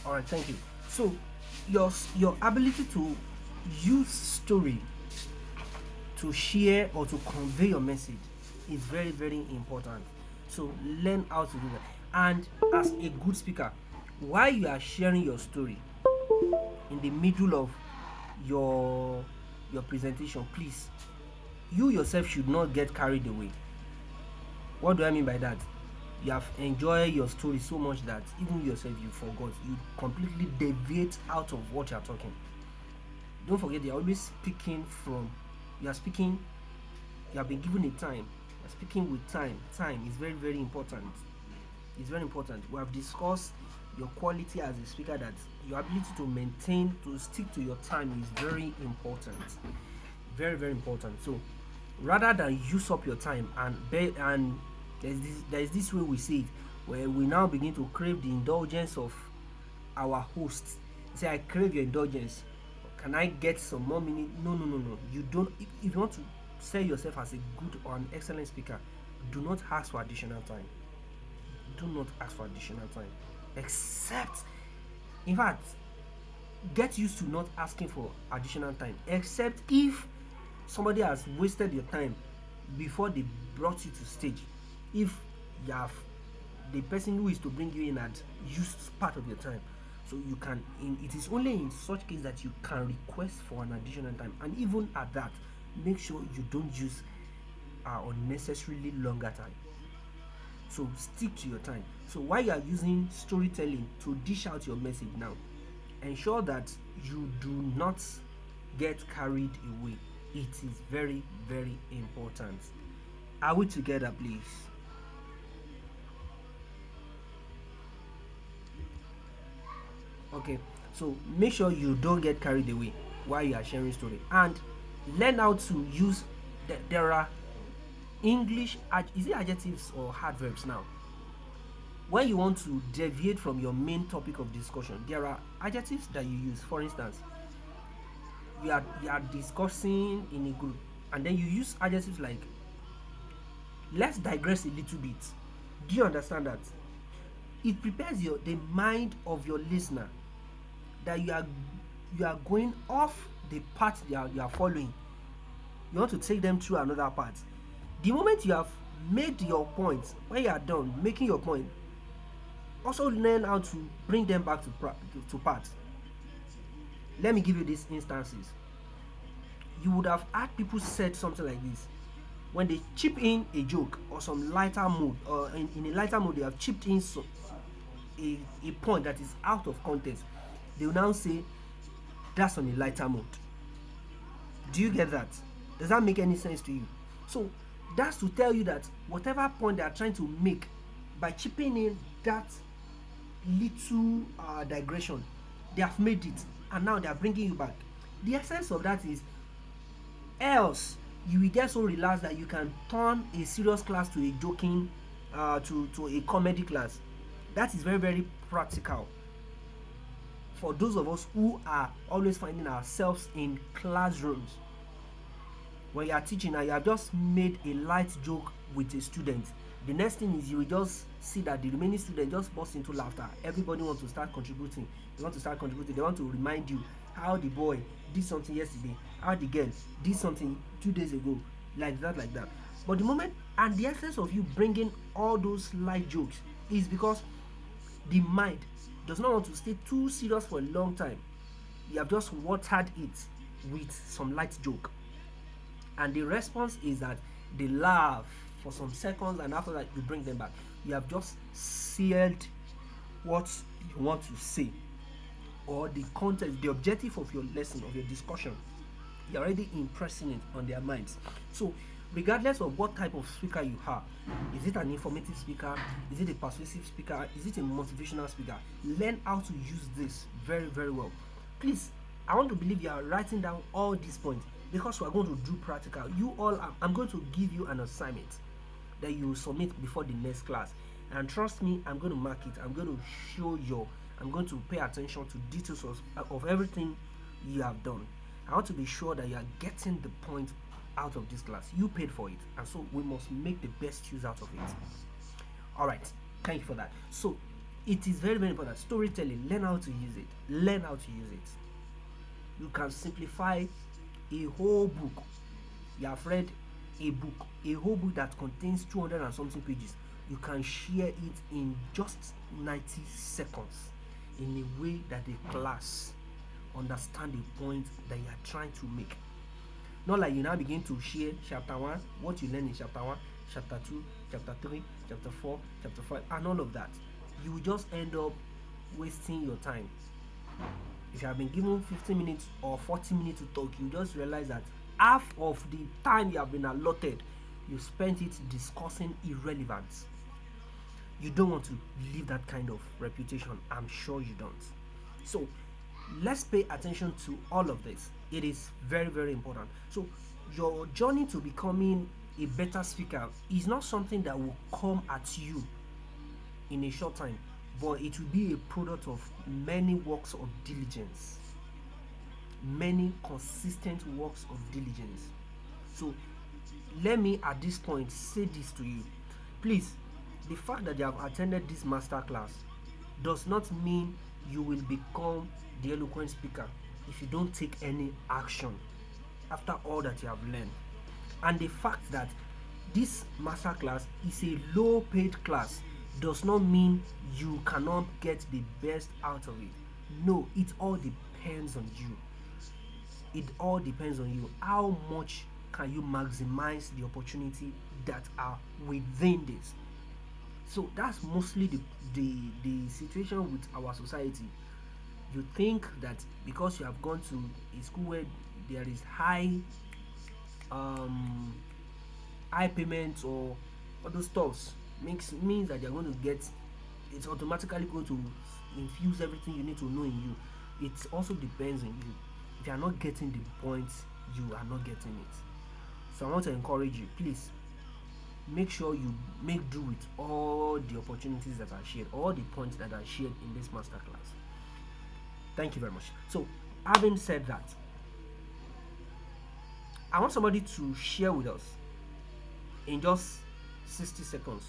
All right, thank you. So your ability to use story to share or to convey your message is very very important. So learn how to do that. And as a good speaker, while you are sharing your story in the middle of your your presentation, please, you yourself should not get carried away. What do I mean by that? You have enjoyed your story so much that even yourself you forgot, you completely deviate out of what you are talking. Don't forget, you're always speaking from, you are speaking, you have been given a time, you're speaking with time. Time is very very important. It's very important. We have discussed your quality as a speaker, that your ability to maintain, to stick to your time is very important. Very very important. So rather than use up your time and there's this way we say it, where we now begin to crave the indulgence of our hosts. Say, I crave your indulgence, can I get some more minutes? No, no, no, no, you don't. If you want to sell yourself as a good or an excellent speaker, do not ask for additional time. Do not ask for additional time, except, in fact, get used to not asking for additional time, except if somebody has wasted your time before they brought you to stage. If you have, the person who is to bring you in had used part of your time, so you can it is only in such case that you can request for an additional time. And even at that, make sure you don't use unnecessarily longer time. So stick to your time. So while you are using storytelling to dish out your message now, ensure that you do not get carried away. It is very very important. Are we together, please? Okay, so make sure you don't get carried away while you are sharing story, and learn how to use there are English is it adjectives or adverbs now? When you want to deviate from your main topic of discussion, there are adjectives that you use. For instance, you are discussing in a group, and then you use adjectives like, let's digress a little bit. Do you understand that? It prepares the mind of your listener that you are going off the path you are following. You want to take them through another path. The moment you have made your point, when you are done making your point, also learn how to bring them back to path. Let me give you these instances. You would have had people said something like this. When they chip in a joke or some lighter mood, or in a lighter mood, they have chipped in a point that is out of context. They will now say, that's on a lighter mood. Do you get that? Does that make any sense to you? So that's to tell you that whatever point they are trying to make, by chipping in that little digression, they have made it, and now they are bringing you back. The essence of that is, else you will get so relaxed that you can turn a serious class to a joking, to a comedy class. That is very very practical for those of us who are always finding ourselves in classrooms. When you are teaching and you have just made a light joke with a student, the next thing is you will just see that the remaining students just burst into laughter. Everybody wants to start contributing. They want to start contributing. They want to remind you how the boy did something yesterday, how the girl did something 2 days ago, like that, like that. But the moment, and the essence of you bringing all those light jokes is because the mind does not want to stay too serious for a long time. You have just watered it with some light joke, and the response is that they laugh for some seconds, and after that you bring them back. You have just sealed what you want to say, or the content, the objective of your lesson, of your discussion. You're already impressing it on their minds. So regardless of what type of speaker you are, is it an informative speaker, is it a persuasive speaker, is it a motivational speaker, learn how to use this very very well. Please, I want to believe you are writing down all these points, because we are going to do practical. You all I'm going to give you an assignment that you will submit before the next class, and trust me, I'm going to mark it. I'm going to show you, I'm going to pay attention to details of everything you have done. I want to be sure that you are getting the point out of this class. You paid for it, and so we must make the best use out of it. All right, thank you for that. So It is very, very important. Storytelling, learn how to use it. Learn how to use it. You can simplify a whole book. You have read a whole book that contains 200 and something pages. You can share it in just 90 seconds in a way that the class understand the point that you are trying to make. Not like you now begin to share chapter 1, what you learn in chapter 1, chapter 2, chapter 3, chapter 4, chapter 5, and all of that. You will just end up wasting your time. If you have been given 50 minutes or 40 minutes to talk, you just realize that half of the time you have been allotted, you spent it discussing irrelevance. You don't want to leave that kind of reputation. I'm sure you don't. So let's pay attention to all of this. It is very, very important. So your journey to becoming a better speaker is not something that will come at you in a short time, but it will be a product of many works of diligence, many consistent works of diligence. So let me at this point say this to you. Please, the fact that you have attended this master class does not mean you will become the eloquent speaker if you don't take any action after all that you have learned. And the fact that this master class is a low paid class does not mean you cannot get the best out of it. No, it all depends on you. It all depends on you. How much can you maximize the opportunity that are within this? So that's mostly the situation with our society. You think that because you have gone to a school where there is um high payments or other stuffs means that you're going to get, it's automatically going to infuse everything you need to know in you. It also depends on you. If you are not getting the points, you are not getting it. So I want to encourage you, please make sure you make do with all the opportunities that are shared, all the points that are shared in this masterclass. Thank you very much. So having said that, I want somebody to share with us in just 60 seconds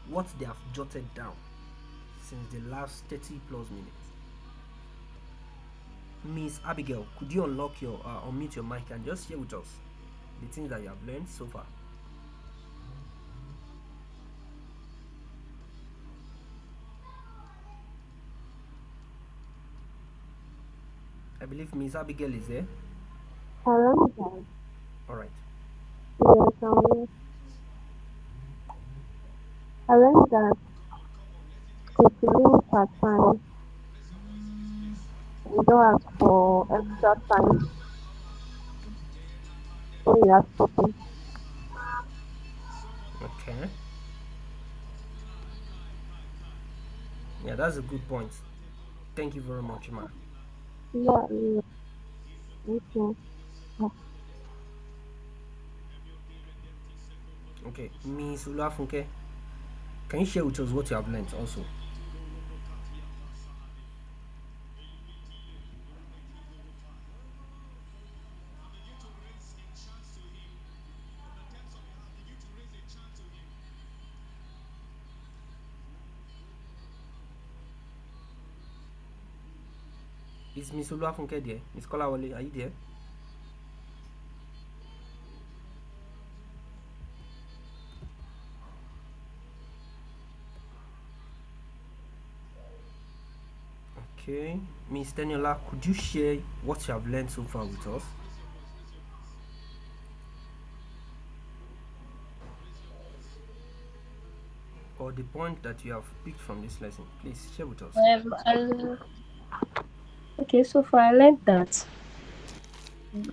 what they have jotted down since the last 30 plus minutes. Miss Abigail, could you unmute your mic and just share with us the things that you have learned so far? I believe Miss Abigail is there. Hello, guys. All right. Yes, I learned that if you limit our time, we don't ask for extra time when we are speaking. Okay. Yeah, that's a good point. Thank you very much, Ma. Yeah, yeah, okay. Yeah. Okay, Miss Ulafunke, can you share with us what you have learned also? Is Miss Ulafunke there? Miss Kolawole, are you there? Okay. Miss Teniola, could you share what you have learned so far with us? Or the point that you have picked from this lesson? Please share with us. I, okay, so far I learned that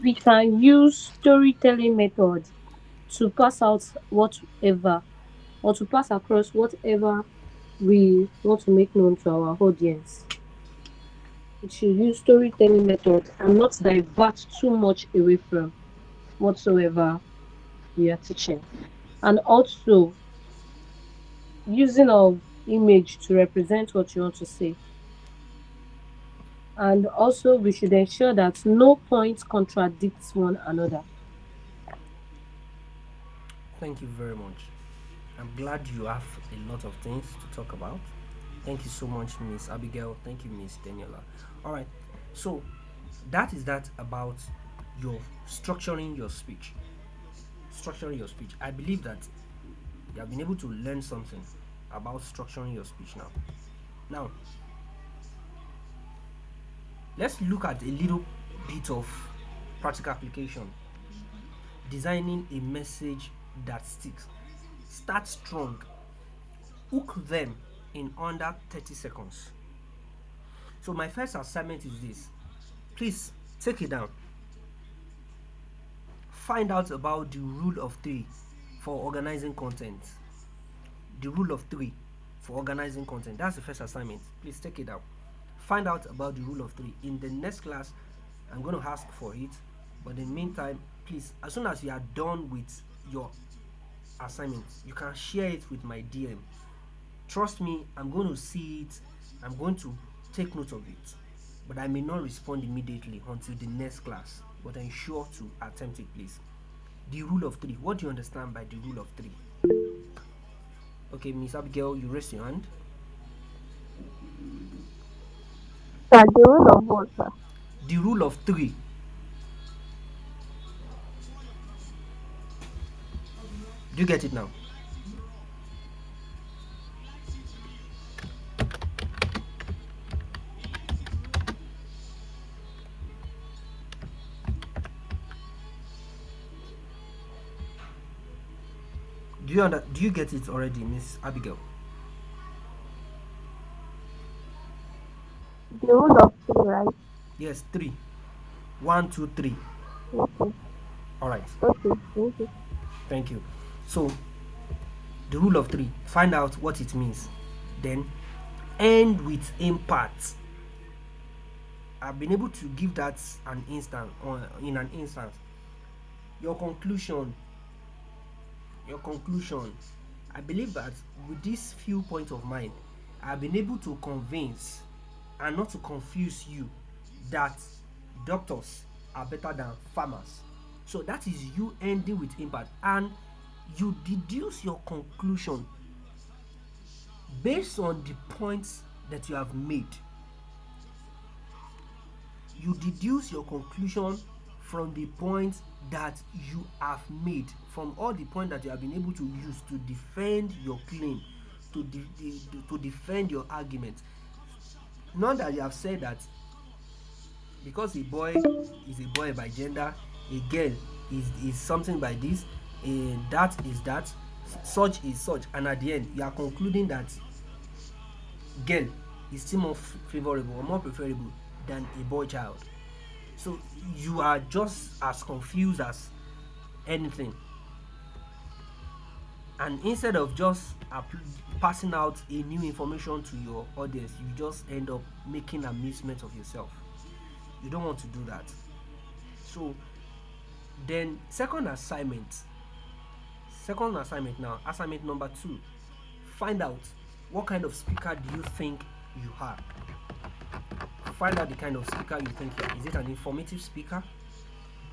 we can use storytelling method to pass out whatever or to pass across whatever we want to make known to our audience. We should use storytelling method and not divert too much away from whatsoever we are teaching. And also using of image to represent what you want to say. And also we should ensure that no point contradicts one another. Thank you very much. I'm glad you have a lot of things to talk about. Thank you so much, Miss Abigail. Thank you, Miss Daniela. All right. So that is that about your structuring your speech. Structuring your speech. I believe that you have been able to learn something about structuring your speech now. Now, let's look at a little bit of practical application. Designing a message that sticks. Start strong. Hook them in under 30 seconds. So my first assignment is this. Please take it down. Find out about the rule of three for organizing content. The rule of three for organizing content. That's the first assignment. Please take it down. Find out about the rule of three. In the next class, I'm going to ask for it. But in the meantime, please, as soon as you are done with your assignment, you can share it with my DM. Trust me, I'm going to see it. I'm going to take note of it. But I may not respond immediately until the next class. But I'm sure to attempt it, please. The rule of three. What do you understand by the rule of three? Okay, Miss Abigail, you raise your hand. Sir, the rule of what, sir? The rule of three. Do you get it now? Do you get it already, Miss Abigail? The rule of three, right? Yes, three. One, two, three. Okay. All right. Okay. Thank you. Thank you. So the rule of three. Find out what it means. Then end with impact. I've been able to give that an instant or in an instance. Your conclusion. Your conclusion. I believe that with these few points of mine, I've been able to convince and not to confuse you that doctors are better than farmers. So that is you ending with impact, and you deduce your conclusion based on the points that you have made. You deduce your conclusion from the points that you have made, from all the points that you have been able to use to defend your claim, to defend your argument. Not that you have said that because a boy is a boy by gender, a girl is something by this, that is that, such is such, and at the end you are concluding that girl is still more favorable or more preferable than a boy child. So you are just as confused as anything. And instead of just passing out a new information to your audience, you just end up making amusement of yourself. You don't want to do that. So then second assignment now, assignment number 2, find out what kind of speaker do you think you are. Find out the kind of speaker you think you are. Is it an informative speaker?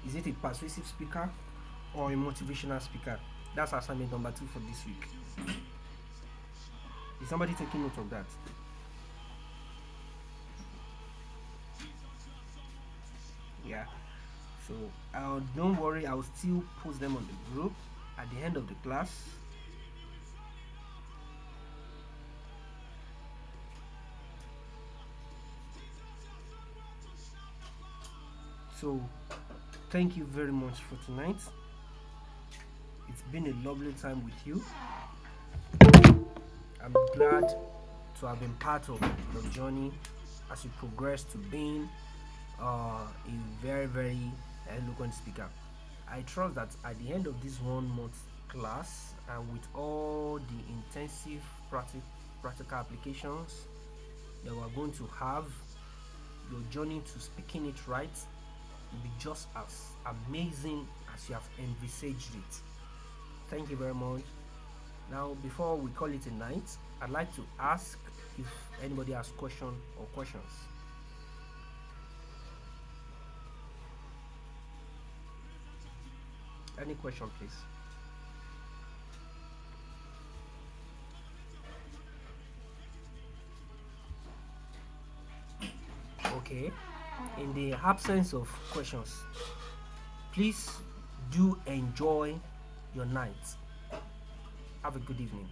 Is it a persuasive speaker or a motivational speaker? That's assignment number 2 for this week. Is somebody taking note of that? Yeah. So don't worry, I'll still post them on the group at the end of the class. So thank you very much for tonight. It's been a lovely time with you. I'm glad to have been part of your journey as you progress to being a very, very eloquent speaker. I trust that at the end of this 1 month class and with all the intensive practical applications that we're going to have, your journey to speaking it right will be just as amazing as you have envisaged it. Thank you very much. Now, before we call it a night, I'd like to ask if anybody has questions or questions. Any question, please? Okay. In the absence of questions, please do enjoy your night. Have a good evening.